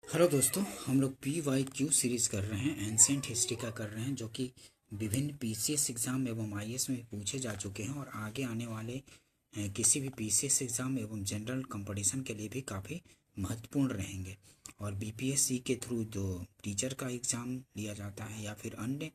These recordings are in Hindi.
हेलो दोस्तों, हम लोग PYQ सीरीज़ कर रहे हैं, एंशिएंट हिस्ट्री का कर रहे हैं, जो कि विभिन्न PCS एग्ज़ाम एवं IAS में पूछे जा चुके हैं और आगे आने वाले किसी भी PCS एग्ज़ाम एवं जनरल कंपटीशन के लिए भी काफ़ी महत्वपूर्ण रहेंगे। और BPSC के थ्रू जो टीचर का एग्ज़ाम लिया जाता है या फिर अन्य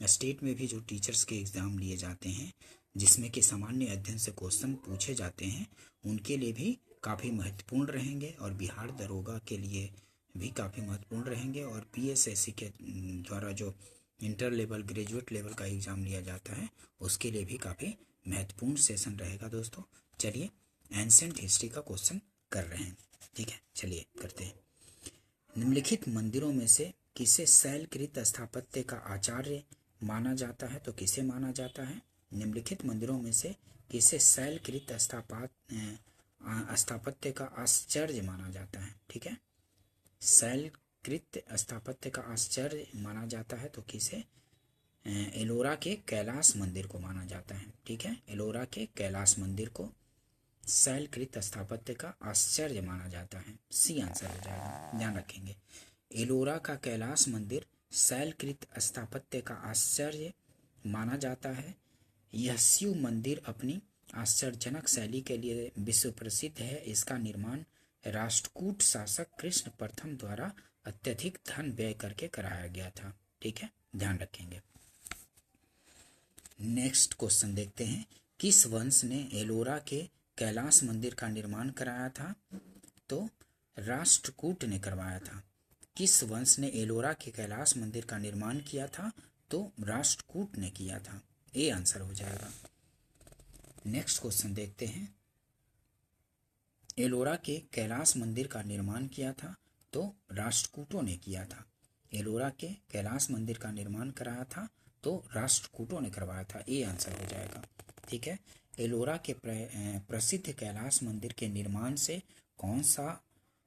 स्टेट में भी जो टीचर्स के एग्ज़ाम लिए जाते हैं जिसमें कि सामान्य अध्ययन से क्वेश्चन पूछे जाते हैं, उनके लिए भी काफ़ी महत्वपूर्ण रहेंगे और बिहार दरोगा के लिए भी काफ़ी महत्वपूर्ण रहेंगे। और PSSC के द्वारा जो इंटर लेवल ग्रेजुएट लेवल का एग्ज़ाम लिया जाता है उसके लिए भी काफ़ी महत्वपूर्ण सेशन रहेगा। दोस्तों चलिए एंशिएंट हिस्ट्री का क्वेश्चन कर रहे हैं, ठीक है, चलिए करते हैं। निम्नलिखित मंदिरों में से किसे शैलकृत स्थापत्य का आचार्य माना जाता है? तो किसे माना जाता है? निम्नलिखित मंदिरों में से किसे शैलकृत स्थापत्य का आचार्य माना जाता है? ठीक है, शैलकृत स्थापत्य का आचार्य माना जाता है तो किसे? एलोरा के कैलाश मंदिर को माना जाता है। ठीक है, एलोरा के कैलाश मंदिर को शैलकृत स्थापत्य का आश्चर्य माना जाता है। सी आंसर हो जाएगा, ध्यान रखेंगे। एलोरा का कैलाश मंदिर शैलकृत स्थापत्य का आश्चर्य माना जाता है। यह शिव मंदिर अपनी आश्चर्यजनक शैली के लिए विश्व प्रसिद्ध है। इसका निर्माण राष्ट्रकूट शासक कृष्ण प्रथम द्वारा अत्यधिक धन व्यय करके कराया गया था। ठीक है, ध्यान रखेंगे। नेक्स्ट क्वेश्चन देखते हैं। किस वंश ने एलोरा के कैलाश मंदिर का निर्माण कराया था? तो राष्ट्रकूट ने करवाया था। किस वंश ने एलोरा के कैलाश मंदिर का निर्माण किया था? तो राष्ट्रकूट ने किया था। ए आंसर हो जाएगा। नेक्स्ट क्वेश्चन देखते हैं। एलोरा के कैलाश मंदिर का निर्माण किया था तो राष्ट्रकूटों ने किया था। एलोरा के कैलाश मंदिर का निर्माण कराया था तो राष्ट्रकूटों ने करवाया था। ए आंसर हो जाएगा। ठीक है, एलोरा के प्रसिद्ध कैलाश मंदिर के निर्माण से कौन सा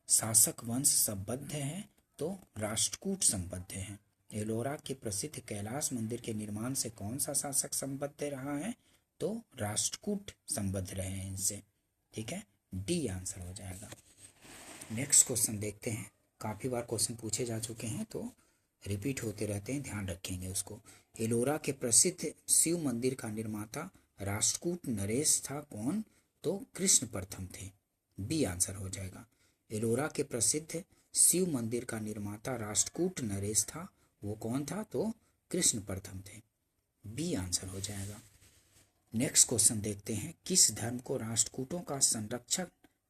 शासक वंश संबद्ध है? तो राष्ट्रकूट संबद्ध है। एलोरा के प्रसिद्ध कैलाश मंदिर के निर्माण से कौन सा शासक संबद्ध रहा है? तो राष्ट्रकूट संबद्ध रहे हैं इनसे। ठीक है, डी आंसर हो जाएगा। नेक्स्ट क्वेश्चन देखते हैं। काफ़ी बार क्वेश्चन पूछे जा चुके हैं तो रिपीट होते रहते हैं, ध्यान रखेंगे उसको। एलोरा के प्रसिद्ध शिव मंदिर का निर्माता राष्ट्रकूट नरेश था। कौन? तो कृष्ण प्रथम थे। बी आंसर हो जाएगा। एलोरा के प्रसिद्ध शिव मंदिर का निर्माता राष्ट्रकूट नरेश था। वो कौन था? तो कृष्ण प्रथम थे। बी आंसर हो जाएगा। नेक्स्ट क्वेश्चन देखते हैं। किस धर्म को राष्ट्रकूटों का संरक्षण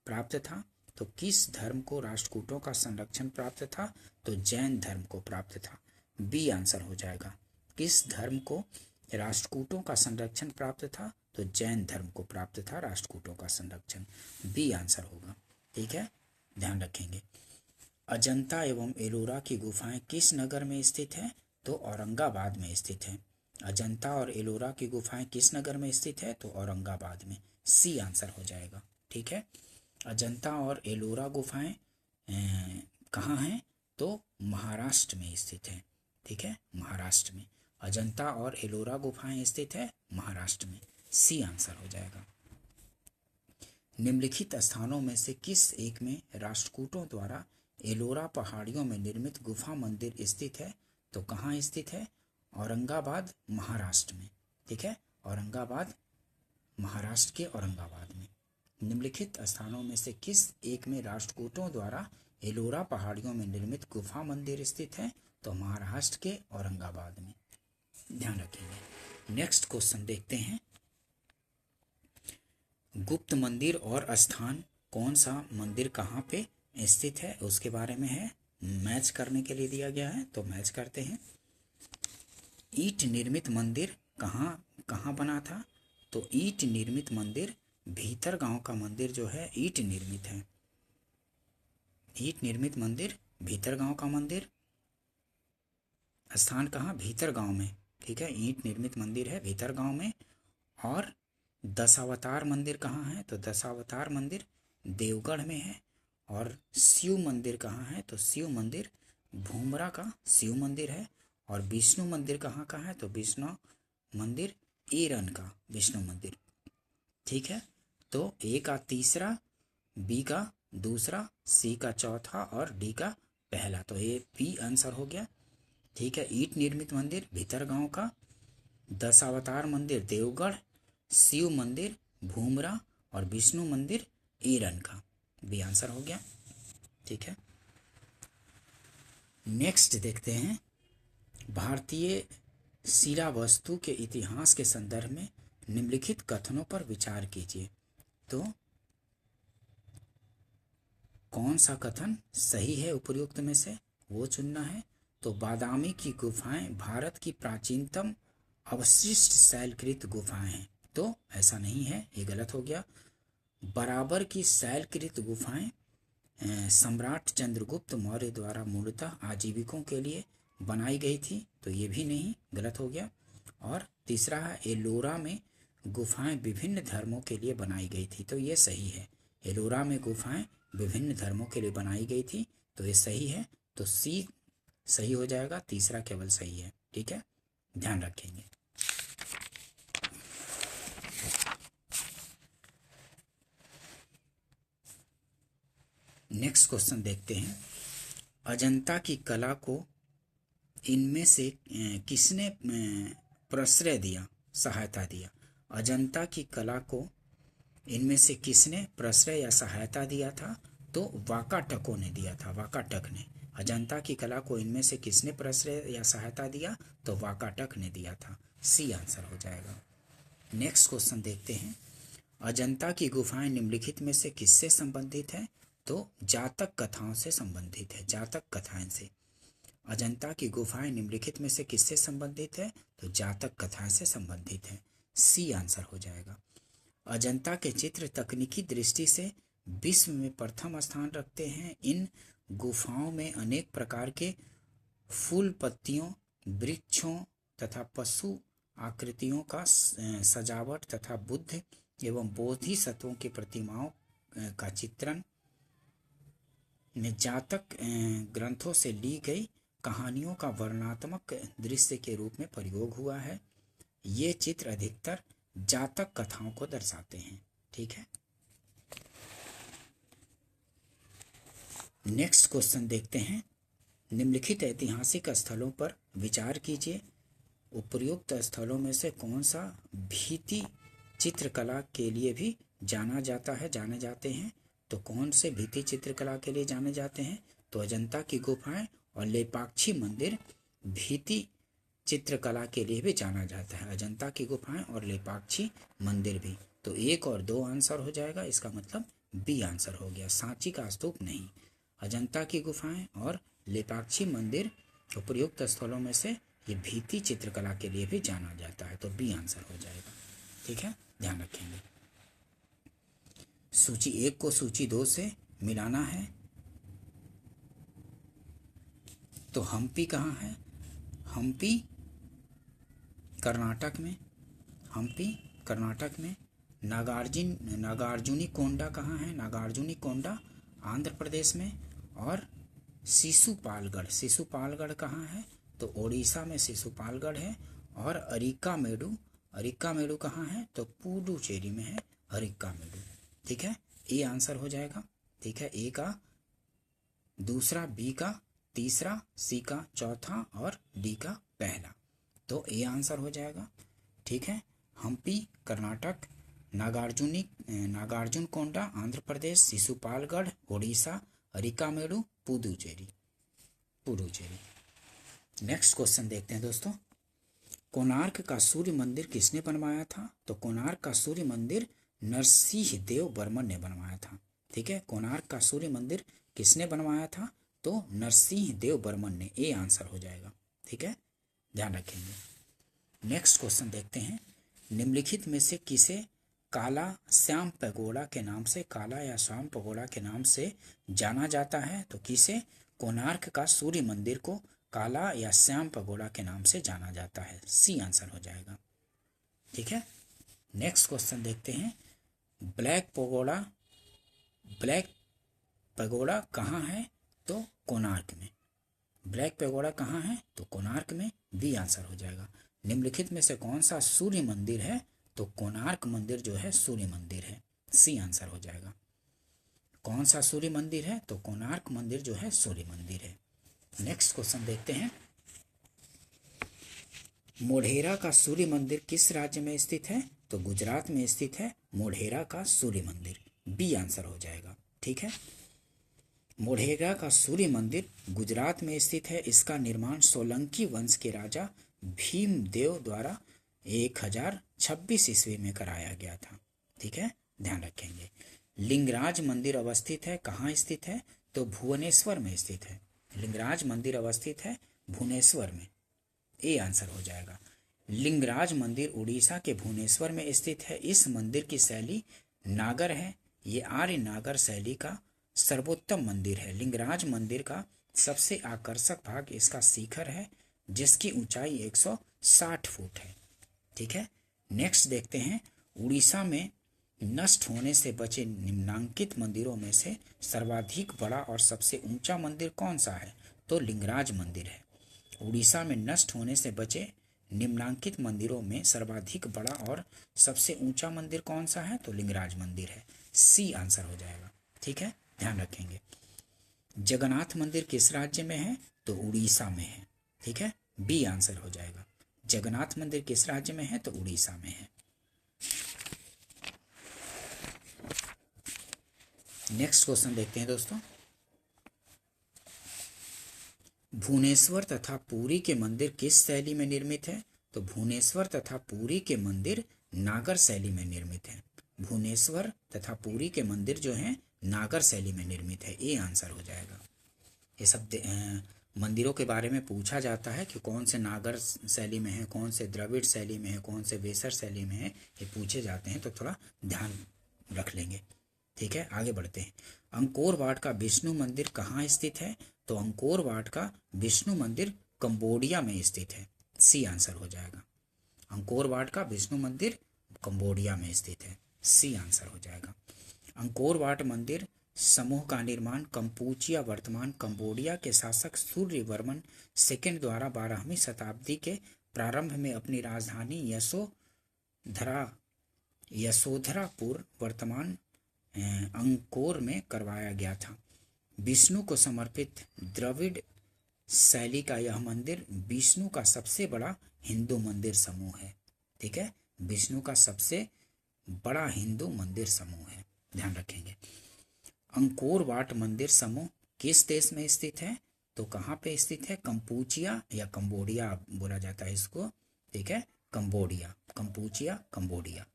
प्राप्त था? तो किस धर्म को राष्ट्रकूटों का संरक्षण प्राप्त था? तो जैन धर्म को प्राप्त था। बी आंसर हो जाएगा। किस धर्म को राष्ट्रकूटों का संरक्षण प्राप्त था? तो जैन धर्म को प्राप्त था राष्ट्रकूटों का संरक्षण। बी आंसर होगा। ठीक है, ध्यान रखेंगे। अजंता एवं एलोरा की गुफाएं किस नगर में स्थित है? तो औरंगाबाद में स्थित है। अजंता और एलोरा की गुफाएं किस नगर में स्थित है? तो औरंगाबाद में। सी आंसर हो जाएगा। ठीक है, अजंता और एलोरा गुफाएं कहाँ हैं? तो महाराष्ट्र में स्थित है। ठीक है, महाराष्ट्र में अजंता और एलोरा गुफाएं स्थित है महाराष्ट्र में। सी आंसर हो जाएगा। निम्नलिखित स्थानों में से किस एक में राष्ट्रकूटों द्वारा एलोरा पहाड़ियों में निर्मित गुफा मंदिर स्थित है? तो कहाँ स्थित है? औरंगाबाद महाराष्ट्र में। ठीक है, औरंगाबाद महाराष्ट्र के औरंगाबाद में। निम्नलिखित स्थानों में से किस एक में राष्ट्रकूटों द्वारा एलोरा पहाड़ियों में निर्मित गुफा मंदिर स्थित है? तो महाराष्ट्र के औरंगाबाद में। ध्यान रखेंगे। नेक्स्ट क्वेश्चन देखते हैं। गुप्त मंदिर और स्थान कौन सा मंदिर कहाँ पे स्थित है उसके बारे में है, मैच करने के लिए दिया गया है, तो मैच करते हैं। ईंट निर्मित मंदिर कहाँ कहाँ बना था? तो ईंट निर्मित मंदिर भीतर गांव का मंदिर जो है ईंट निर्मित है। ईंट निर्मित मंदिर भीतर गांव का मंदिर। स्थान कहाँ? भीतर गांव में। ठीक है, ईंट निर्मित मंदिर है भीतर गांव में। और दशावतार मंदिर कहाँ है? तो दशावतार मंदिर देवगढ़ में है। और शिव मंदिर कहाँ है? तो शिव मंदिर भूमरा का शिव मंदिर है। और विष्णु मंदिर कहाँ का है? तो विष्णु मंदिर एरन का विष्णु मंदिर। ठीक है, तो ए का तीसरा, बी का दूसरा, सी का चौथा और डी का पहला, तो ये बी आंसर हो गया। ठीक है, ईंट निर्मित मंदिर भीतरगांव का, दशावतार मंदिर देवगढ़, शिव मंदिर भूमरा और विष्णु मंदिर ईरन का, बी आंसर हो गया। ठीक है, नेक्स्ट देखते हैं, भारतीय शिला वस्तु के इतिहास के संदर्भ में निम्नलिखित कथनों पर विचार कीजिए। तो कौन सा कथन सही है उपर्युक्त में से, वो चुनना है। तो बादामी की गुफाएं भारत की प्राचीनतम अवशिष्ट शैलकृत गुफाएं हैं, तो ऐसा नहीं है, ये गलत हो गया। बराबर की शैलकृत गुफाएं सम्राट चंद्रगुप्त मौर्य द्वारा मूलतः आजीविकों के लिए बनाई गई थी, तो ये भी नहीं, गलत हो गया। और तीसरा है, एलोरा में गुफाएं विभिन्न धर्मों के लिए बनाई गई थी, तो ये सही है। एलोरा में गुफाएं विभिन्न धर्मों के लिए बनाई गई थी, तो ये सही है। तो सी सही हो जाएगा, तीसरा केवल सही है। ठीक है, ध्यान रखेंगे। नेक्स्ट क्वेश्चन देखते हैं, अजंता की कला को इनमें से किसने प्रश्रय दिया, सहायता दिया। अजंता की कला को इनमें से किसने प्रश्रय या सहायता दिया था, तो वाकाटकों ने दिया था, वाकाटक ने। अजंता की कला को इनमें से किसने प्रश्रय या सहायता दिया, तो वाकाटक ने दिया था, सी आंसर हो जाएगा। नेक्स्ट क्वेश्चन देखते हैं, अजंता की गुफाएं निम्नलिखित में से किससे संबंधित है, तो जातक कथाओं से संबंधित है, जातक कथाएं से। अजंता की गुफाएं निम्नलिखित में से किससे संबंधित है, तो जातक कथाएं से संबंधित है, सी आंसर हो जाएगा। अजंता के चित्र तकनीकी दृष्टि से विश्व में प्रथम स्थान रखते हैं। इन गुफाओं में अनेक प्रकार के फूल पत्तियों, वृक्षों तथा पशु आकृतियों का सजावट तथा बुद्ध एवं बोधिसत्वों की प्रतिमाओं का चित्रण में जातक ग्रंथों से ली गई कहानियों का वर्णनात्मक दृश्य के रूप में प्रयोग हुआ है। ये चित्र अधिकतर जातक कथाओं को दर्शाते हैं। ठीक है, नेक्स्ट क्वेश्चन देखते हैं, निम्नलिखित ऐतिहासिक स्थलों पर विचार कीजिए। उपर्युक्त स्थलों में से कौन सा भित्ति चित्रकला के लिए भी जाने जाते हैं। तो कौन से भित्ति चित्रकला के लिए जाने जाते हैं, तो अजंता की गुफाएं और लेपाक्षी मंदिर भित्ति चित्रकला के लिए भी जाना जाता है। अजंता की गुफाएं और लेपाक्षी मंदिर भी, तो 1 और 2 आंसर हो जाएगा, इसका मतलब बी आंसर हो गया, सांची का स्तूप नहीं। अजंता की गुफाएं और लेपाक्षी मंदिर उपयुक्त स्थलों में से ये भित्ति चित्रकला के लिए भी जाना जाता है, तो बी आंसर हो जाएगा। ठीक है, ध्यान रखेंगे। सूची 1 को सूची 2 से मिलाना है। तो हम्पी कहाँ है, हम्पी कर्नाटक में, हम्पी कर्नाटक में। नागार्जुनी कोंडा कहाँ है, नागार्जुनी कोंडा आंध्र प्रदेश में। और शिशुपालगढ़ कहाँ है, तो ओडिशा में शिशुपालगढ़ है। और अरिका मेडू कहाँ है, तो पुडुचेरी में है अरिका मेडू। ठीक है, ए आंसर हो जाएगा। ठीक है, ए का दूसरा, बी का तीसरा, सी का चौथा और डी का पहला, तो ए आंसर हो जाएगा। ठीक है, हम्पी कर्नाटक, नागार्जुन कोंडा आंध्र प्रदेश, शिशुपालगढ़ ओडिशा, अरिकामेडू पुडुचेरी। नेक्स्ट क्वेश्चन देखते हैं दोस्तों, कोणार्क का सूर्य मंदिर किसने बनवाया था, तो कोणार्क का सूर्य मंदिर नरसिंह देव बर्मन ने बनवाया था। ठीक है, कोणार्क का सूर्य मंदिर किसने बनवाया था, तो नरसिंह देव बर्मन ने, ए आंसर हो जाएगा। ठीक है, ध्यान रखेंगे। नेक्स्ट क्वेश्चन देखते हैं, निम्नलिखित में से किसे काला श्याम पैगोडा के नाम से, काला या श्याम पैगोडा के नाम से जाना जाता है, तो किसे, कोणार्क का सूर्य मंदिर को काला या श्याम पैगोडा के नाम से जाना जाता है, सी आंसर हो जाएगा। ठीक है, नेक्स्ट क्वेश्चन देखते हैं, ब्लैक पैगोडा कहाँ है, तो कोणार्क में। ब्लैक पैगोडा कहाँ है, तो कोणार्क में, बी आंसर हो जाएगा। निम्नलिखित में से कौन सा सूर्य मंदिर है, तो कोणार्क मंदिर जो है सूर्य मंदिर है, सी आंसर हो जाएगा। कौन सा सूर्य मंदिर है? तो कोणार्क मंदिर जो है सूर्य मंदिर है। नेक्स्ट क्वेश्चन देखते हैं। मोढेरा का सूर्य मंदिर किस राज्य में स्थित है? तो गुजरात में स्थित है मोढेरा का सूर्य मंदिर। बी आंसर हो जाएगा। ठीक है, मोढेरा का सूर्य मंदिर गुजरात में स्थित है। इसका निर्माण सोलंकी वंश के राजा भीमदेव द्वारा 1026 ईस्वी में कराया गया था। ठीक है, ध्यान रखेंगे। लिंगराज मंदिर अवस्थित है, कहाँ स्थित है? तो भुवनेश्वर में स्थित है। लिंगराज मंदिर अवस्थित है भुवनेश्वर में। ए आंसर हो जाएगा। लिंगराज मंदिर उड़ीसा के भुवनेश्वर में स्थित है। इस मंदिर की शैली नागर है। ये आर्य नागर शैली का सर्वोत्तम मंदिर है। लिंगराज मंदिर का सबसे आकर्षक भाग इसका शिखर है, जिसकी ऊंचाई 160 फुट है। ठीक है, नेक्स्ट देखते हैं। उड़ीसा में नष्ट होने से बचे निम्नांकित मंदिरों में से सर्वाधिक बड़ा और सबसे ऊंचा मंदिर कौन सा है? तो लिंगराज मंदिर है। उड़ीसा में नष्ट होने से बचे निम्नांकित मंदिरों में सर्वाधिक बड़ा और सबसे ऊंचा मंदिर कौन सा है? तो लिंगराज मंदिर है। सी आंसर हो जाएगा। ठीक है, ध्यान रखेंगे। जगन्नाथ मंदिर किस राज्य में है? तो उड़ीसा में है। ठीक है, बी आंसर हो जाएगा। जगन्नाथ मंदिर किस राज्य में है? तो उड़ीसा में है। नेक्स्ट क्वेश्चन देखते हैं दोस्तों। भुवनेश्वर तथा पुरी के मंदिर किस शैली में निर्मित है? तो भुवनेश्वर तथा पुरी के मंदिर नागर शैली में निर्मित है। भुवनेश्वर तथा पुरी के मंदिर जो हैं नागर शैली में निर्मित है। ए आंसर हो जाएगा। ये सब मंदिरों के बारे में पूछा जाता है कि कौन से नागर शैली में है, कौन से द्रविड़ शैली में है, कौन से वेसर शैली में है, ये पूछे जाते हैं, तो थोड़ा ध्यान रख लेंगे। ठीक है, आगे बढ़ते हैं। अंकोर वाट का विष्णु मंदिर कहाँ स्थित है? तो अंकोर वाट का विष्णु मंदिर कंबोडिया में स्थित है। सी आंसर हो जाएगा। अंकोर वाट का विष्णु मंदिर कंबोडिया में स्थित है। सी आंसर हो जाएगा। अंकोर वाट मंदिर समूह का निर्माण कंपूचिया वर्तमान कंबोडिया के शासक सूर्यवर्मन सेकंड द्वारा 12वीं शताब्दी के प्रारंभ में अपनी राजधानी यशोधरापुर वर्तमान अंकोर में करवाया गया था। विष्णु को समर्पित द्रविड़ शैली का यह मंदिर विष्णु का सबसे बड़ा हिंदू मंदिर समूह है। ठीक है, विष्णु का सबसे बड़ा हिंदू मंदिर समूह है, ध्यान रखेंगे। अंकोर वाट मंदिर समूह किस देश में स्थित है? तो कहाँ पे स्थित है? कंपूचिया या कंबोडिया बोला जाता है इसको। ठीक है, कंबोडिया, कंपूचिया, कंबोडिया,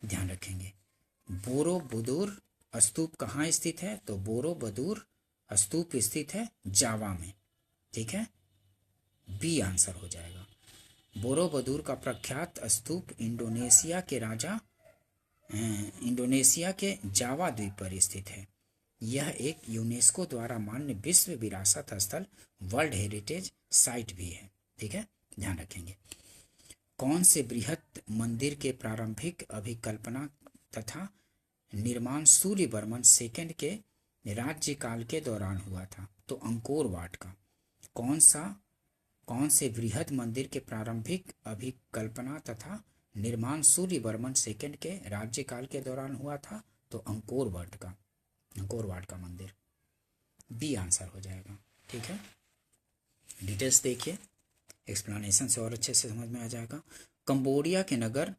ध्यान रखेंगे। बोरोबुदुर स्तूप कहाँ स्थित है? तो बोरोबुदुर स्तूप स्थित है जावा में। ठीक है, बी आंसर हो जाएगा। बोरोबुदुर का प्रख्यात स्तूप इंडोनेशिया के जावा द्वीप पर स्थित है। यह एक यूनेस्को द्वारा मान्य विश्व विरासत स्थल वर्ल्ड हेरिटेज साइट भी है। ठीक है, ध्यान रखेंगे। कौन से बृहत मंदिर के प्रारंभिक अभिकल्पना तथा निर्माण सूर्यवर्मन सेकंड के राज्यकाल के दौरान हुआ था? तो अंकोर वाट का। कौन से बृहद मंदिर के प्रारंभिक अभिकल्पना तथा निर्माण सूर्यवर्मन सेकंड के राज्यकाल के दौरान हुआ था? तो अंकोर वाट का मंदिर। बी आंसर हो जाएगा। ठीक है, डिटेल्स देखिए, एक्सप्लेनेशन से और अच्छे से समझ में आ जाएगा। कंबोडिया के नगर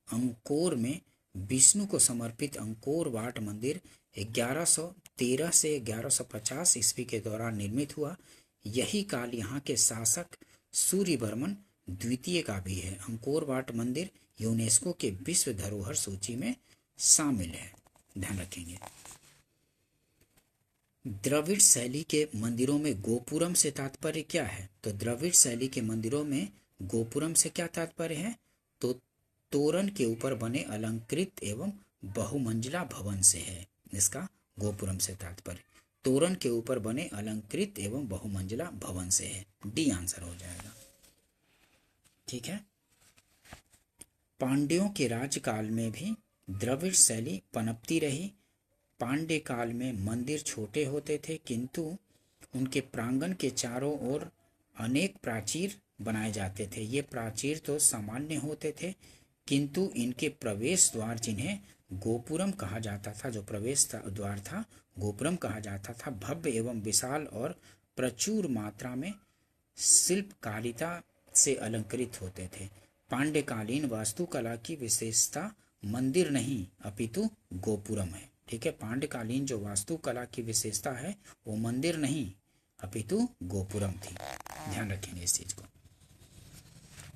अंकोर में विष्णु को समर्पित अंकोर वाट मंदिर 1113 से 1150 ईस्वी के दौरान निर्मित हुआ। यही काल यहाँ के शासक सूर्यवर्मन द्वितीय का भी है। अंकोर वाट मंदिर यूनेस्को के विश्व धरोहर सूची में शामिल है, ध्यान रखेंगे। द्रविड़ शैली के मंदिरों में गोपुरम से तात्पर्य क्या है? तो द्रविड़ शैली के मंदिरों में गोपुरम से क्या तात्पर्य है? तो तोरण के ऊपर बने अलंकृत एवं बहुमंजिला भवन से है। इसका गोपुरम से तात्पर्य तोरण के ऊपर बने अलंकृत एवं बहुमंजिला भवन से है। डी आंसर हो जाएगा। ठीक है, पांड्यों के राज्यकाल में भी द्रविड़ शैली पनपती रही। पांड्य काल में मंदिर छोटे होते थे, किंतु उनके प्रांगण के चारों ओर अनेक प्राचीर बनाए जाते थे। ये प्राचीर तो सामान्य होते थे, किंतु इनके प्रवेश द्वार जिन्हें गोपुरम कहा जाता था, जो प्रवेश द्वार था गोपुरम कहा जाता था। भव्य एवं विशाल और प्रचुर मात्रा में शिल्पकारिता से अलंकृत होते थे। पांड्यकालीन वास्तुकला की विशेषता मंदिर नहीं अपितु गोपुरम है। ठीक है, पांड्यकालीन जो वास्तुकला की विशेषता है वो मंदिर नहीं अपितु गोपुरम थी। ध्यान रखेंगे इस चीज को।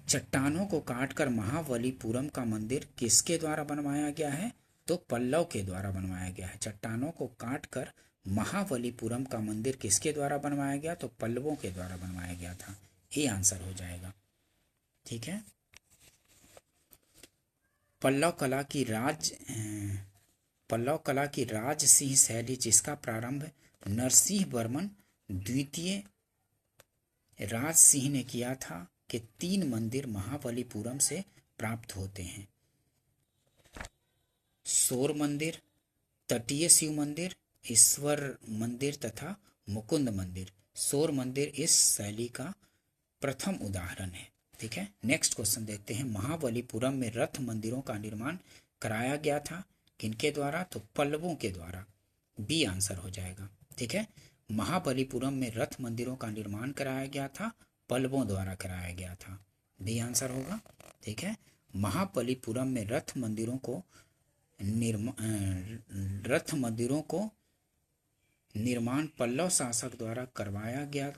चट्टानों को काटकर महाबलीपुरम का मंदिर किसके द्वारा बनवाया गया है? तो पल्लव के द्वारा बनवाया गया है। चट्टानों को काटकर महाबलीपुरम का मंदिर किसके द्वारा बनवाया गया? तो पल्लवों के द्वारा बनवाया गया था। ये आंसर हो जाएगा। ठीक है, पल्लव कला की राजसिंह शैली जिसका प्रारंभ नरसिंह वर्मन द्वितीय राजसिंह ने किया था कि 3 मंदिर महाबलीपुरम से प्राप्त होते हैं। सौर मंदिर, तटीय शिव मंदिर, ईश्वर मंदिर तथा मुकुंद मंदिर। सौर मंदिर इस शैली का प्रथम उदाहरण है। ठीक है, नेक्स्ट क्वेश्चन देखते हैं। महाबलीपुरम में रथ मंदिरों का निर्माण कराया गया था किनके द्वारा? तो पल्लवों के द्वारा। बी आंसर हो जाएगा। ठीक है, महाबलीपुरम में रथ मंदिरों का निर्माण कराया गया था, पल्लवों द्वारा कराया गया था। बी आंसर होगा। ठीक है, महाबलीपुरम में रथ मंदिरों को निर्माण पल्लव शासक द्वारा करवाया गया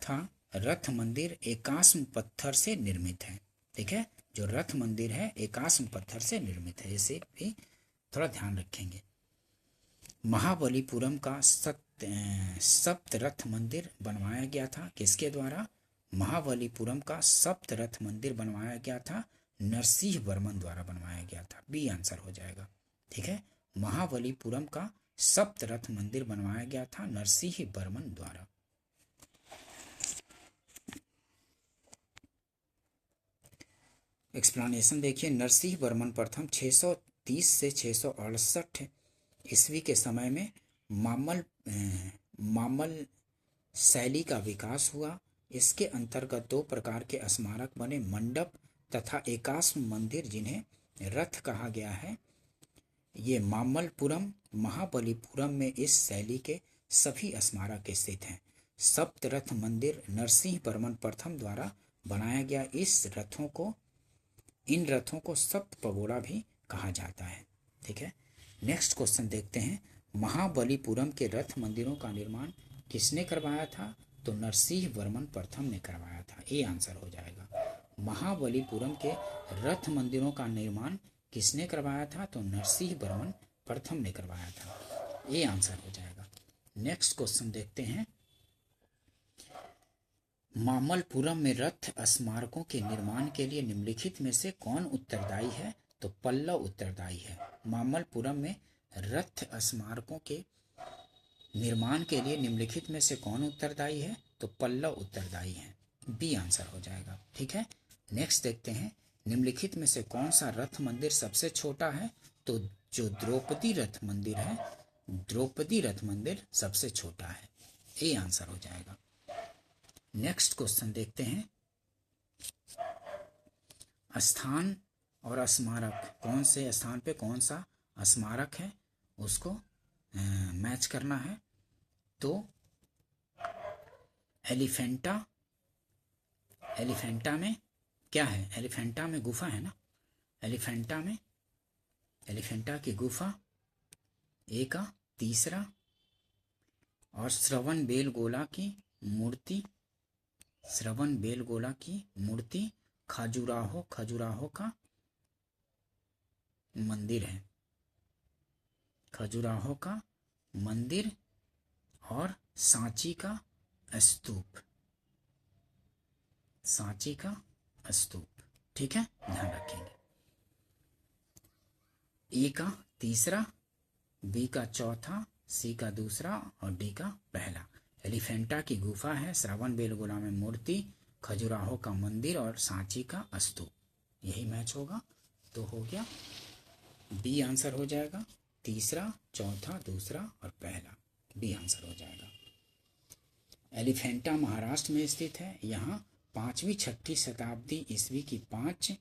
था। रथ मंदिर एकास्म पत्थर से निर्मित है। ठीक है, जो रथ मंदिर है एकास्म पत्थर से निर्मित है, इसे भी थोड़ा ध्यान रखेंगे। महाबलीपुरम का सप्त रथ मंदिर बनवाया गया था किसके द्वारा? महाबलीपुरम का सप्त रथ मंदिर बनवाया गया था नरसिंह वर्मन द्वारा बनवाया गया था। बी आंसर हो जाएगा। ठीक है, महाबलीपुरम का सप्त रथ मंदिर बनवाया गया था नरसिंह वर्मन द्वारा। एक्सप्लेनेशन देखिए। नरसिंह वर्मन प्रथम 630 से 668 ईस्वी के समय में मामल शैली का विकास हुआ। इसके अंतर्गत 2 प्रकार के स्मारक बने, मंडप तथा एकास्म मंदिर, जिन्हें रथ कहा गया है। ये मामल्लपुरम महाबलीपुरम में इस शैली के सभी स्मारक स्थित हैं। सप्त रथ मंदिर नरसिंह वर्मन प्रथम द्वारा बनाया गया। इन रथों को सप्त पगोड़ा भी कहा जाता है। ठीक है, नेक्स्ट क्वेश्चन देखते हैं। महाबलीपुरम के रथ मंदिरों का निर्माण किसने करवाया था? तो नरसिंह वर्मन प्रथम ने करवाया था। ये आंसर हो जाएगा। महाबलीपुरम के रथ मंदिरों का निर्माण किसने करवाया था? तो नरसिंह वर्मन प्रथम ने करवाया था। ये आंसर हो जाएगा। नेक्स्ट क्वेश्चन देखते हैं। मामल्लपुरम में रथ स्मारकों के निर्माण के लिए निम्नलिखित में से कौन उत्तरदायी है? तो पल्लव उत्तरदायी है। मामल्लपुरम में रथ स्मारकों के निर्माण के लिए निम्नलिखित में से कौन उत्तरदायी है? तो पल्लव उत्तरदायी है। बी आंसर हो जाएगा। ठीक है, नेक्स्ट देखते हैं। निम्नलिखित में से कौन सा रथ मंदिर सबसे छोटा है? तो जो द्रौपदी रथ मंदिर है, द्रौपदी रथ मंदिर सबसे छोटा है। ये आंसर हो जाएगा। नेक्स्ट क्वेश्चन देखते हैं। स्थान और स्मारक, कौन से स्थान पे कौन सा स्मारक है उसको मैच करना है। तो एलिफेंटा में क्या है? एलिफेंटा में गुफा है ना। एलिफेंटा की गुफा एक का तीसरा, और श्रवण बेलगोला की मूर्ति खजुराहो का मंदिर है। खजुराहो का मंदिर और सांची का स्तूप। ठीक है, ध्यान रखेंगे। ए का तीसरा, बी का चौथा, सी का दूसरा और डी का पहला। एलिफेंटा की गुफा है, श्रवण बेलगोला में मूर्ति, खजुराहो का मंदिर और सांची का स्तूप। यही मैच होगा। तो हो गया, बी आंसर हो जाएगा। तीसरा, चौथा, दूसरा और पहला, बी आंसर हो जाएगा। एलिफेंटा महाराष्ट्र में स्थित है। यहाँ 5वीं 6वीं शताब्दी ईस्वी की 5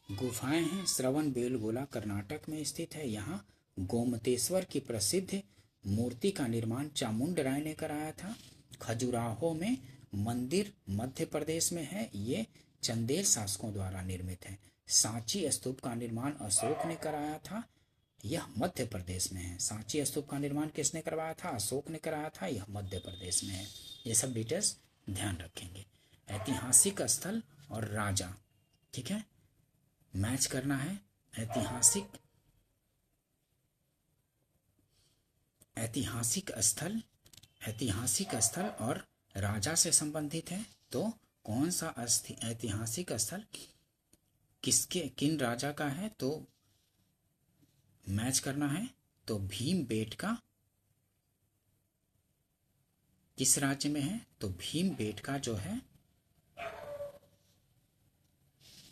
गुफाएं हैं। श्रवण बेलगोला कर्नाटक में स्थित है। यहाँ गोमतेश्वर की प्रसिद्ध मूर्ति का निर्माण चामुंड राय ने कराया था। खजुराहो में मंदिर मध्य प्रदेश में है। ये चंदेल शासकों द्वारा निर्मित है। सांची स्तूप का निर्माण अशोक ने कराया था। यह मध्य प्रदेश में है। सांची स्तूप का निर्माण किसने करवाया था? अशोक ने कराया था। यह मध्य प्रदेश में है। ये सब डिटेल्स ध्यान रखेंगे। ऐतिहासिक स्थल और राजा, ठीक है, मैच करना है। ऐतिहासिक स्थल और राजा से संबंधित है। तो कौन सा ऐतिहासिक स्थल किन राजा का है? तो मैच करना है। तो भीमबेटका किस राज्य में है? तो भीमबेटका जो है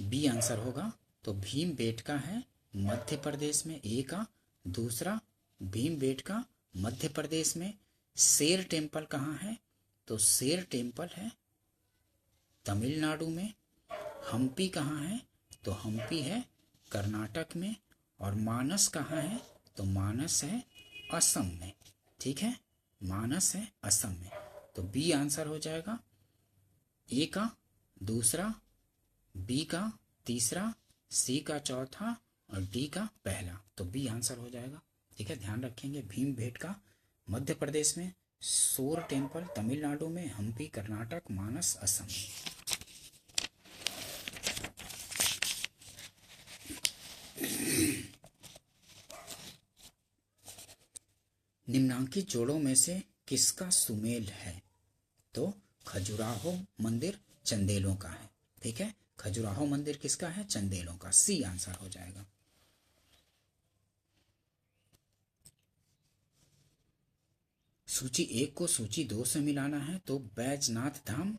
बी आंसर होगा। तो भीमबेटका है मध्य प्रदेश में, ए का। दूसरा भीमबेटका मध्य प्रदेश में। शेर टेम्पल कहाँ है? तो शेर टेम्पल है तमिलनाडु में। हम्पी कहाँ है? तो हम्पी है कर्नाटक में। और मानस कहाँ है? तो मानस है असम में, ठीक है, मानस है असम में। तो बी आंसर हो जाएगा। ए का दूसरा, बी का तीसरा, सी का चौथा और डी का पहला। तो बी आंसर हो जाएगा, ठीक है, ध्यान रखेंगे। भीमबेटका मध्य प्रदेश में, शोर टेम्पल तमिलनाडु में, हम्पी कर्नाटक, मानस असम। निम्नांकित जोड़ों में से किसका सुमेल है? तो खजुराहो मंदिर चंदेलों का है, ठीक है। खजुराहो मंदिर किसका है? चंदेलों का। सी आंसर हो जाएगा। सूची 1 को सूची 2 से मिलाना है। तो बैजनाथ धाम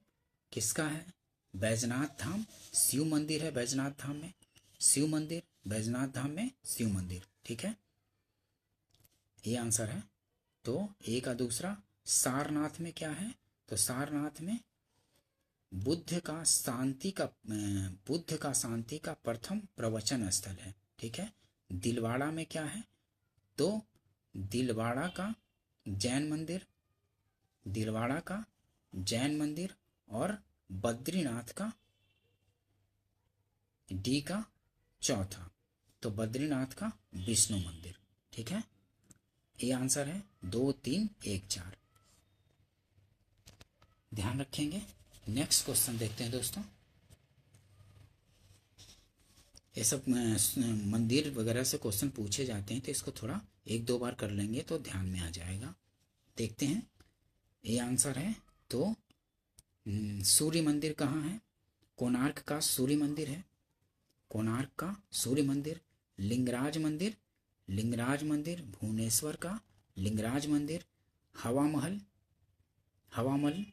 किसका है? बैजनाथ धाम शिव मंदिर है। बैजनाथ धाम में शिव मंदिर, बैजनाथ धाम में शिव मंदिर, ठीक है, ये आंसर है। तो ए का दूसरा। सारनाथ में क्या है? तो सारनाथ में बुद्ध का शांति का प्रथम प्रवचन स्थल है, ठीक है। दिलवाड़ा में क्या है? तो दिलवाड़ा का जैन मंदिर और बद्रीनाथ का डी का चौथा। तो बद्रीनाथ का विष्णु मंदिर, ठीक है, ये आंसर है। 2, 3, 1, 4 ध्यान रखेंगे। नेक्स्ट क्वेश्चन देखते हैं दोस्तों। ये सब मंदिर वगैरह से क्वेश्चन पूछे जाते हैं, तो इसको थोड़ा 1-2 बार कर लेंगे तो ध्यान में आ जाएगा। देखते हैं, ये आंसर है। तो सूर्य मंदिर कहाँ है? कोणार्क का सूर्य मंदिर है। कोणार्क का सूर्य मंदिर। लिंगराज मंदिर भुवनेश्वर का लिंगराज मंदिर। हवा महल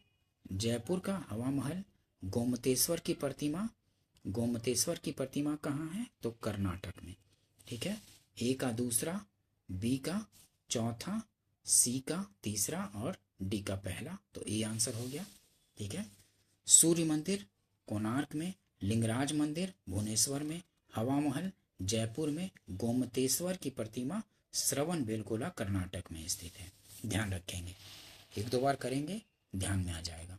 जयपुर का हवा महल। गोमतेश्वर की प्रतिमा कहाँ है? तो कर्नाटक में, ठीक है। ए का दूसरा, बी का चौथा, सी का तीसरा और डी का पहला। तो ए आंसर हो गया, ठीक है। सूर्य मंदिर कोणार्क में, लिंगराज मंदिर भुवनेश्वर में, हवा महल जयपुर में, गोमतेश्वर की प्रतिमा श्रवण बेलगोला कर्नाटक में स्थित है। ध्यान रखेंगे, 1-2 बार करेंगे, ध्यान में आ जाएगा।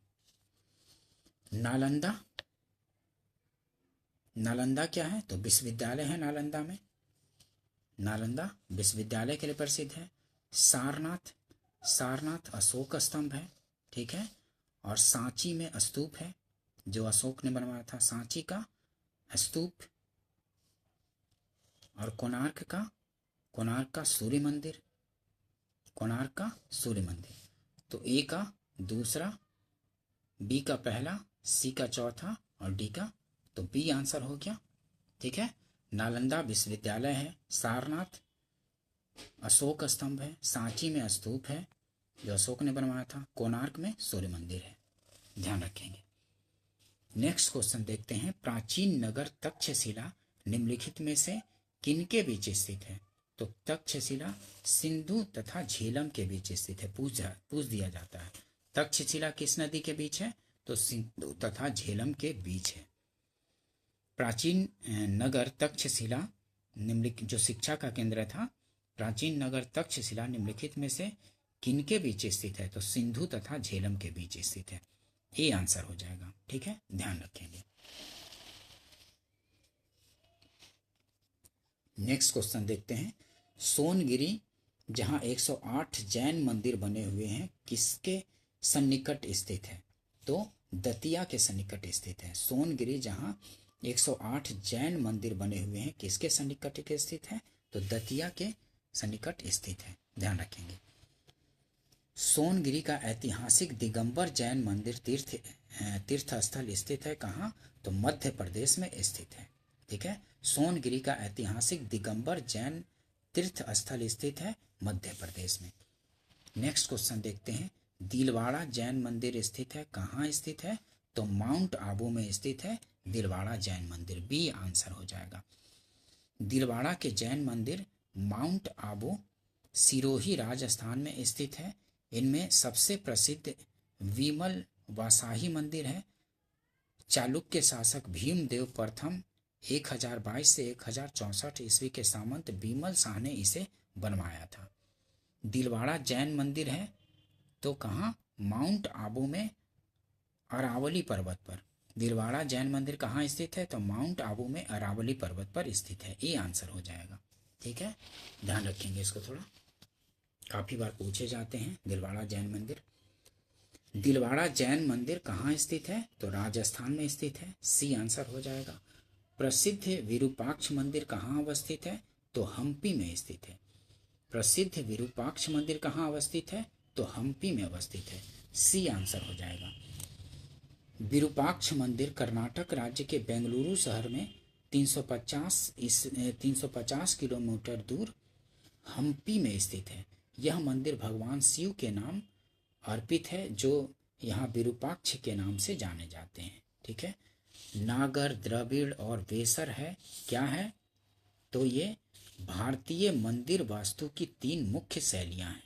नालंदा क्या है? तो विश्वविद्यालय है नालंदा में। नालंदा विश्वविद्यालय के लिए प्रसिद्ध है। सारनाथ अशोक स्तंभ है, ठीक है। और सांची में स्तूप है जो अशोक ने बनवाया था, सांची का स्तूप। और कोणार्क का सूर्य मंदिर। तो ए का दूसरा, बी का पहला, सी का चौथा और डी का। तो बी आंसर हो गया, ठीक है। नालंदा विश्वविद्यालय है, सारनाथ अशोक स्तंभ है, सांची में स्तूप है जो अशोक ने बनवाया था, कोणार्क में सूर्य मंदिर है। ध्यान रखेंगे। नेक्स्ट क्वेश्चन देखते हैं। प्राचीन नगर तक्षशिला निम्नलिखित में से किनके बीच स्थित है? तो तक्षशिला सिंधु तथा झेलम के बीच स्थित है। पूछ दिया जाता है तक्षशिला किस नदी के बीच है? तो सिंधु तथा झेलम के बीच है। प्राचीन नगर तक्षशिला निम्नलिखित जो शिक्षा का केंद्र था, प्राचीन नगर तक्षशिला निम्नलिखित में से किनके बीच स्थित है? तो सिंधु तथा झेलम के बीच स्थित है। ये आंसर हो जाएगा। ठीक है, ध्यान रखेंगे। नेक्स्ट क्वेश्चन देखते हैं। सोनगिरी जहां 108 जैन मंदिर बने हुए हैं, किसके सन्निकट स्थित है? तो दतिया के सन्निकट स्थित है। सोनगिरी जहां 108 जैन मंदिर बने हुए हैं, किसके सन्निकट के स्थित है? तो दतिया के सन्निकट स्थित है। ध्यान रखेंगे। सोनगिरी का ऐतिहासिक दिगंबर जैन मंदिर तीर्थ स्थल स्थित है कहाँ? तो मध्य प्रदेश में स्थित है। ठीक है, सोनगिरी का ऐतिहासिक दिगंबर जैन तीर्थ स्थल स्थित है मध्य प्रदेश में। नेक्स्ट क्वेश्चन देखते हैं। दिलवाड़ा जैन मंदिर स्थित है कहाँ स्थित है? तो माउंट आबू में स्थित है दिलवाड़ा जैन मंदिर। बी आंसर हो जाएगा। दिलवाड़ा के जैन मंदिर माउंट आबू सिरोही राजस्थान में स्थित है। इनमें सबसे प्रसिद्ध विमल वासाही मंदिर है। चालुक्य शासक भीमदेव प्रथम 1022 से 1064 ईस्वी के सामंत विमल शाह ने इसे बनवाया था। दिलवाड़ा जैन मंदिर है तो कहाँ? माउंट आबू में अरावली पर्वत पर। दिलवाड़ा जैन मंदिर कहाँ स्थित है? तो माउंट आबू में अरावली पर्वत पर स्थित है। ये आंसर हो जाएगा। ठीक है, ध्यान रखेंगे इसको थोड़ा, काफी बार पूछे जाते हैं दिलवाड़ा जैन मंदिर। दिलवाड़ा जैन मंदिर कहाँ स्थित है? तो राजस्थान में स्थित है। सी आंसर हो जाएगा। प्रसिद्ध विरूपाक्ष मंदिर कहाँ अवस्थित है? तो हम्पी में स्थित है। प्रसिद्ध विरूपाक्ष मंदिर कहाँ अवस्थित है? तो हम्पी में अवस्थित है। सी आंसर हो जाएगा। विरूपाक्ष मंदिर कर्नाटक राज्य के बेंगलुरु शहर में 350 किलोमीटर दूर हम्पी में स्थित है। यह मंदिर भगवान शिव के नाम अर्पित है, जो यहाँ विरूपाक्ष के नाम से जाने जाते हैं। ठीक है, नागर, द्रविड़ और वेसर है, क्या है? तो ये भारतीय मंदिर वास्तु की 3 मुख्य शैलियां हैं।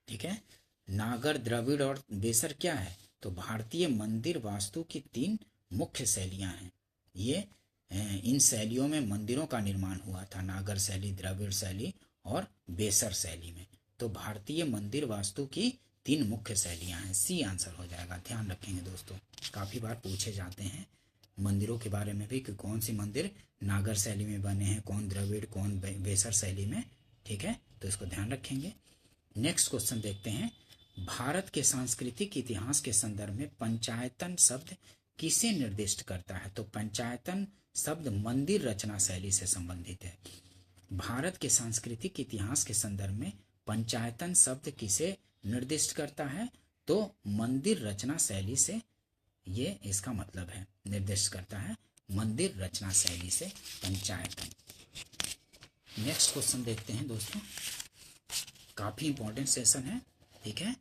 ठीक है, नागर, द्रविड़ और वेसर क्या है? तो भारतीय मंदिर वास्तु की 3 मुख्य शैलियां हैं। ये इन शैलियों में मंदिरों का निर्माण हुआ था, नागर शैली, द्रविड़ शैली और बेसर शैली में। तो भारतीय मंदिर वास्तु की 3 मुख्य शैलियां हैं। सी आंसर हो जाएगा। ध्यान रखेंगे दोस्तों, काफी बार पूछे जाते हैं मंदिरों के बारे में भी कि कौन सी मंदिर नागर शैली में बने हैं, कौन द्रविड़, कौन बेसर शैली में। ठीक है, तो इसको ध्यान रखेंगे। नेक्स्ट क्वेश्चन देखते हैं। भारत के सांस्कृतिक इतिहास के संदर्भ में पंचायतन शब्द किसे निर्दिष्ट करता है? तो पंचायतन शब्द मंदिर रचना शैली से संबंधित है। भारत के सांस्कृतिक इतिहास के संदर्भ में पंचायतन शब्द किसे निर्दिष्ट करता है? तो मंदिर रचना शैली से, ये इसका मतलब है, निर्दिष्ट करता है मंदिर रचना शैली से पंचायतन। नेक्स्ट क्वेश्चन देखते हैं दोस्तों, काफी इंपॉर्टेंट सेशन है। ठीक है,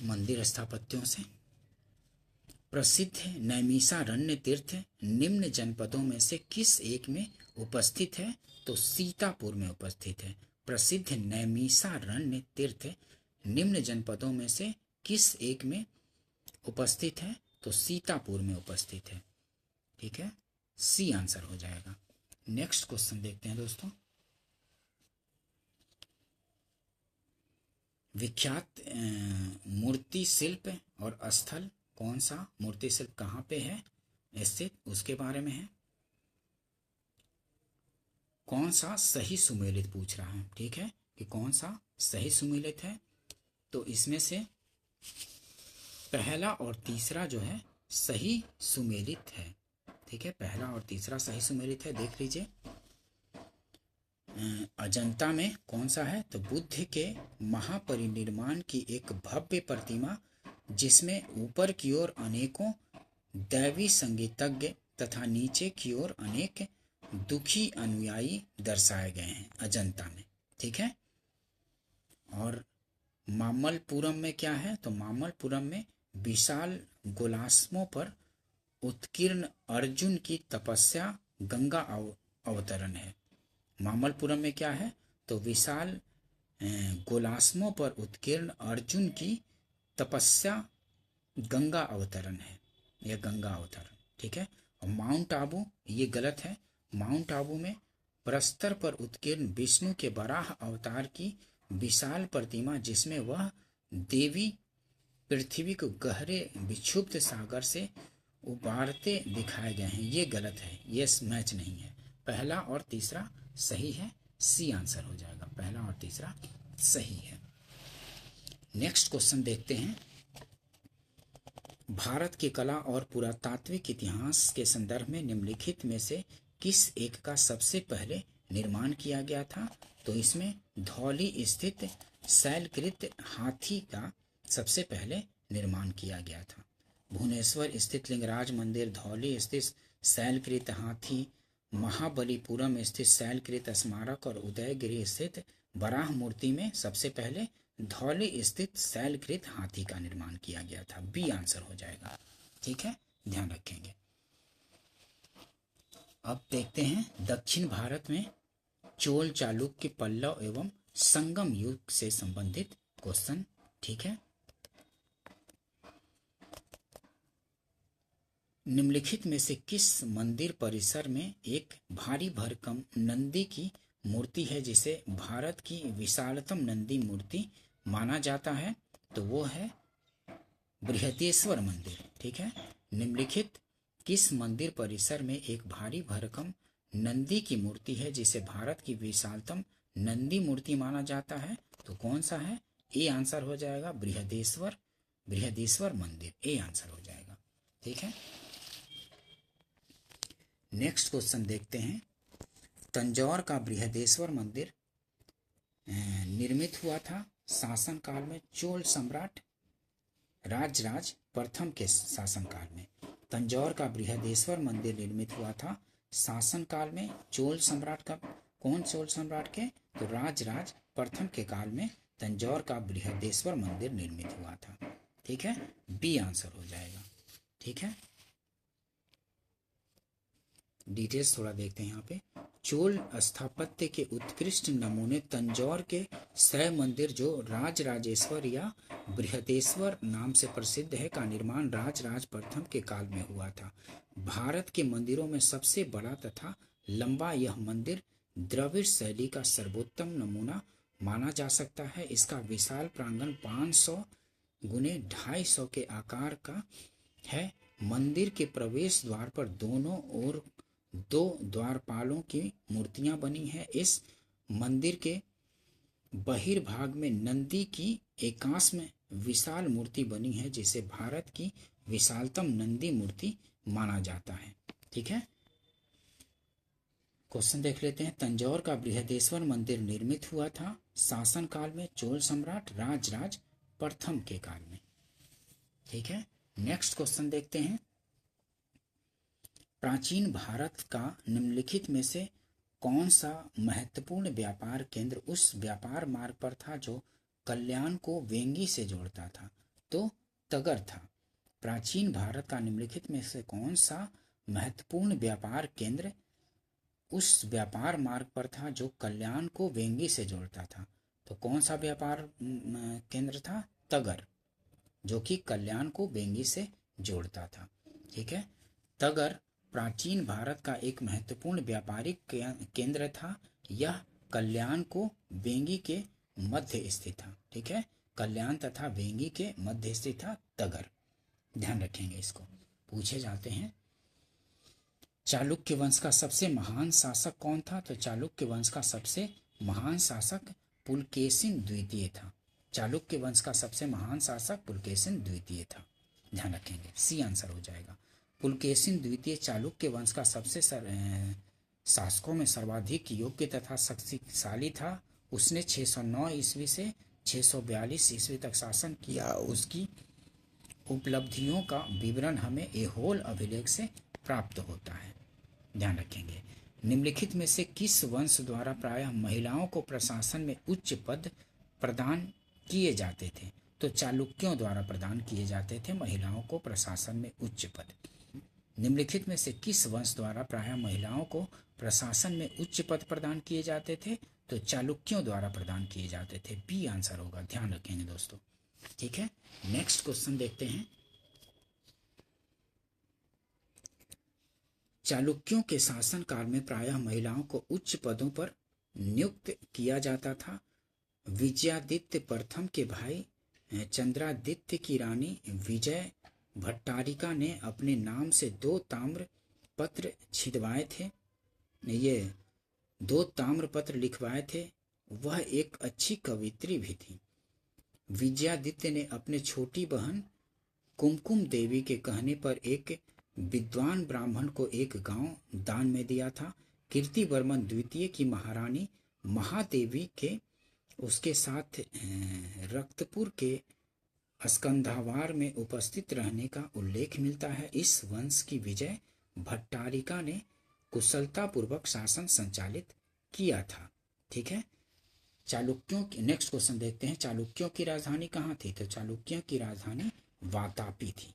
मंदिर स्थापत्यों से प्रसिद्ध नैमिषारण्य तीर्थ निम्न जनपदों में से किस एक में उपस्थित है? तो सीतापुर में उपस्थित है। प्रसिद्ध नैमिषारण्य तीर्थ निम्न जनपदों में से किस एक में उपस्थित है? तो सीतापुर में उपस्थित है। ठीक है, सी आंसर हो जाएगा। नेक्स्ट क्वेश्चन देखते हैं दोस्तों। विख्यात मूर्ति शिल्प और स्थल कौन सा? मूर्ति शिल्प कहाँ पे है स्थित, उसके बारे में है। कौन सा सही सुमेलित पूछ रहा है। ठीक है, कि कौन सा सही सुमेलित है? तो इसमें से पहला और तीसरा जो है सही सुमेलित है। ठीक है, पहला और तीसरा सही सुमेलित है। देख लीजिए, अजंता में कौन सा है? तो बुद्ध के महापरिनिर्वाण की एक भव्य प्रतिमा, जिसमें ऊपर की ओर अनेकों दैवी संगीतज्ञ तथा नीचे की ओर अनेक दुखी अनुयायी दर्शाए गए हैं अजंता में। ठीक है, और मामल्लपुरम में क्या है? तो मामल्लपुरम में विशाल गोलाश्मों पर उत्कीर्ण अर्जुन की तपस्या गंगा अवतरण है। मामल्लपुरम में क्या है? तो विशाल गोलाश्मों पर उत्कीर्ण अर्जुन की तपस्या गंगा अवतरण है। या गंगा अवतरण, ठीक है। और माउंट आबू ये गलत है। माउंट आबू में प्रस्तर पर उत्कीर्ण विष्णु के वराह अवतार की विशाल प्रतिमा, जिसमें वह देवी पृथ्वी को गहरे विक्षुब्ध सागर से उबारते दिखाए गए हैं, ये गलत है, ये मैच नहीं है। पहला और तीसरा सही है, सी आंसर हो जाएगा, पहला और तीसरा सही है। नेक्स्ट क्वेश्चन देखते हैं। भारत के कला और पुरातात्विक इतिहास के संदर्भ में निम्नलिखित में से किस एक का सबसे पहले निर्माण किया गया था? तो इसमें धौली स्थित शैलकृत हाथी का सबसे पहले निर्माण किया गया था। भुवनेश्वर स्थित लिंगराज मंदिर, धौली स्थित शैलकृत हाथी, महाबलीपुरम स्थित शैलकृत स्मारक और उदयगिरी स्थित वराह मूर्ति में सबसे पहले धौली स्थित शैलकृत हाथी का निर्माण किया गया था। बी आंसर हो जाएगा, ठीक है, ध्यान रखेंगे। अब देखते हैं दक्षिण भारत में चोल, चालुक्य, पल्लव एवं संगम युग से संबंधित क्वेश्चन, ठीक है। निम्नलिखित में से किस मंदिर परिसर में एक भारी भरकम नंदी की मूर्ति है जिसे भारत की विशालतम नंदी मूर्ति माना जाता है? तो वो है बृहदेश्वर मंदिर, ठीक है। निम्नलिखित किस मंदिर परिसर में एक भारी भरकम नंदी की मूर्ति है जिसे भारत की विशालतम नंदी मूर्ति माना जाता है? तो कौन सा है? ए आंसर हो जाएगा, बृहदेश्वर मंदिर, ए आंसर हो जाएगा, ठीक है। नेक्स्ट क्वेश्चन देखते हैं। तंजौर का बृहदेश्वर मंदिर निर्मित हुआ था शासन काल में चोल सम्राट राजराज प्रथम के शासनकाल में। तंजौर का बृहदेश्वर मंदिर निर्मित हुआ था शासन काल में चोल सम्राट का, कौन चोल सम्राट के? तो राजराज प्रथम के काल में तंजौर का बृहदेश्वर मंदिर निर्मित हुआ था, ठीक है, बी आंसर हो जाएगा, ठीक है। डिटेल्स थोड़ा देखते हैं यहाँ पे। चोल स्थापत्य के उत्कृष्ट नमूने तंजौर के शैव मंदिर जो राजराजेश्वर या बृहदेश्वर नाम से प्रसिद्ध है का निर्माण राजराज प्रथम के काल में हुआ था। भारत के मंदिरों में सबसे बड़ा तथा लंबा यह मंदिर द्रविड़ शैली का सर्वोत्तम नमूना माना जा सकता है। इसका विशाल प्रांगण 500 गुने 250 के आकार का है। मंदिर के प्रवेश द्वार पर दोनों ओर 2 द्वारपालों की मूर्तियां बनी हैं। इस मंदिर के बहिर्भाग में नंदी की एकाश्म विशाल मूर्ति बनी है जिसे भारत की विशालतम नंदी मूर्ति माना जाता है, ठीक है। क्वेश्चन देख लेते हैं। तंजौर का बृहदेश्वर मंदिर निर्मित हुआ था शासन काल में चोल सम्राट राजराज प्रथम के काल में, ठीक है। नेक्स्ट क्वेश्चन देखते हैं। प्राचीन भारत का निम्नलिखित में से कौन सा महत्वपूर्ण व्यापार केंद्र उस व्यापार मार्ग पर था जो कल्याण को वेंगी से जोड़ता था? तो तगर था। प्राचीन भारत का निम्नलिखित में से कौन सा महत्वपूर्ण व्यापार केंद्र उस व्यापार मार्ग पर था जो कल्याण को वेंगी से जोड़ता था? तो कौन सा व्यापार केंद्र था? तगर, जो कि कल्याण को वेंगी से जोड़ता था, ठीक है। तगर प्राचीन भारत का एक महत्वपूर्ण व्यापारिक केंद्र था। यह कल्याण को वेंगी के मध्य स्थित था, ठीक है। कल्याण तथा वेंगी के मध्य स्थित था तगर, ध्यान रखेंगे, इसको पूछे जाते हैं। चालुक्य वंश का सबसे महान शासक कौन था? तो चालुक्य वंश का सबसे महान शासक पुलकेशिन द्वितीय था। चालुक्य वंश का सबसे महान शासक पुलकेशिन द्वितीय था, ध्यान रखेंगे, सी आंसर हो जाएगा। पुलकेशिन द्वितीय चालुक्य वंश का सबसे शासकों में सर्वाधिक योग्य तथा शक्तिशाली था। उसने 609 ईस्वी से 642 ईस्वी तक शासन किया। उसकी उपलब्धियों का विवरण हमें ऐहोल अभिलेख से प्राप्त होता है, ध्यान रखेंगे। निम्नलिखित में से किस वंश द्वारा प्रायः महिलाओं को प्रशासन में उच्च पद प्रदान किए जाते थे? तो चालुक्यों द्वारा प्रदान किए जाते थे महिलाओं को प्रशासन में उच्च पद। निम्नलिखित में से किस वंश द्वारा प्रायः महिलाओं को प्रशासन में उच्च पद प्रदान किए जाते थे? तो चालुक्यों द्वारा प्रदान किए जाते थे, बी आंसर होगा, ध्यान रखेंगे दोस्तों, ठीक है। नेक्स्ट क्वेश्चन देखते हैं। चालुक्यों के शासनकाल में प्रायः महिलाओं को उच्च पदों पर नियुक्त किया जाता था। विजयादित्य प्रथम के भाई चंद्रादित्य की रानी विजय भट्टारिका ने अपने नाम से 2 ताम्र पत्र छिदवाए थे। ये 2 ताम्र पत्र लिखवाए थे। वह एक अच्छी कवित्री भी थी। विजयादित्य ने अपने छोटी बहन कुमकुम देवी के कहने पर एक विद्वान ब्राह्मण को एक गांव दान में दिया था। कीर्तिवर्मन द्वितीय की महारानी महादेवी के उसके साथ रक्तपुर के स्कंधावार में उपस्थित रहने का उल्लेख मिलता है। इस वंश की विजय भट्टारिका ने कुशलतापूर्वक शासन संचालित किया था। ठीक है, चालुक्यों की नेक्स्ट क्वेश्चन देखते हैं। चालुक्यों की राजधानी कहाँ थी? तो चालुक्यों की राजधानी वातापी थी।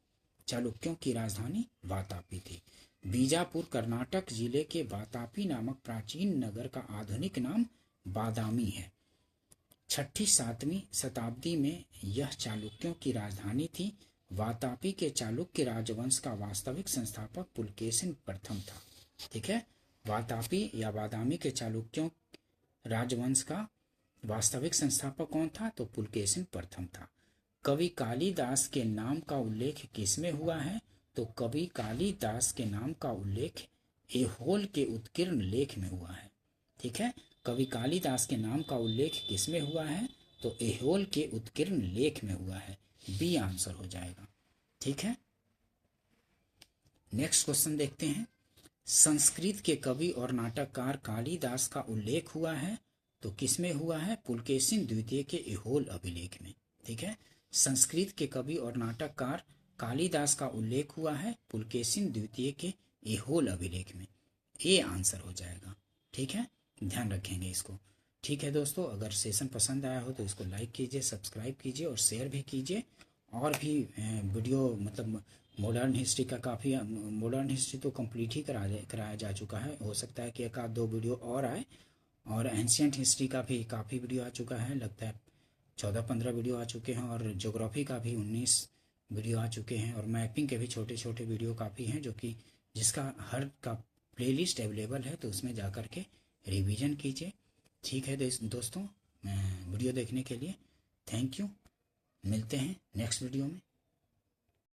चालुक्यों की राजधानी वातापी थी। बीजापुर कर्नाटक जिले के वातापी नामक प्राचीन नगर का आधुनिक नाम बादामी है। 6ठी-7वीं शताब्दी में यह चालुक्यों की राजधानी थी। वातापी के चालुक्य राजवंश का वास्तविक संस्थापक पुलकेशिन प्रथम था। ठीक है, वातापी या बादामी के चालुक्यों राजवंश का वास्तविक संस्थापक कौन था? तो पुलकेशिन प्रथम था। कवि कालिदास के नाम का उल्लेख किसमें हुआ है? तो कवि कालिदास के नाम का उल्लेख ऐहोल के उत्कीर्ण लेख में हुआ है। ठीक है, कवि कालिदास के नाम का उल्लेख किसमें हुआ है? तो ऐहोल के उत्कीर्ण लेख में हुआ है। बी आंसर हो जाएगा। ठीक है, नेक्स्ट क्वेश्चन देखते हैं। संस्कृत के कवि और नाटककार कालिदास का उल्लेख हुआ है तो किसमें हुआ है? पुलकेशिन द्वितीय के ऐहोल अभिलेख में। ठीक है, संस्कृत के कवि और नाटककार कालिदास का उल्लेख हुआ है पुलकेशिन द्वितीय के ऐहोल अभिलेख में। ए आंसर हो जाएगा। ठीक है, ध्यान रखेंगे इसको। ठीक है दोस्तों, अगर सेशन पसंद आया हो तो इसको लाइक कीजिए, सब्सक्राइब कीजिए और शेयर भी कीजिए। और भी वीडियो मतलब मॉडर्न हिस्ट्री का काफ़ी, मॉडर्न हिस्ट्री तो कंप्लीट ही कराया जा चुका है। हो सकता है कि 1-2 वीडियो और आए। और एंशियंट हिस्ट्री का भी काफ़ी वीडियो आ चुका है, लगता है 14-15 वीडियो आ चुके हैं। और ज्योग्राफी का भी 19 वीडियो आ चुके हैं। और मैपिंग के भी छोटे छोटे वीडियो काफ़ी हैं, जो कि जिसका हर का प्लेलिस्ट अवेलेबल है, तो उसमें जा कर के रिवीजन कीजिए। ठीक है दोस्तों, वीडियो देखने के लिए थैंक यू। मिलते हैं नेक्स्ट वीडियो में।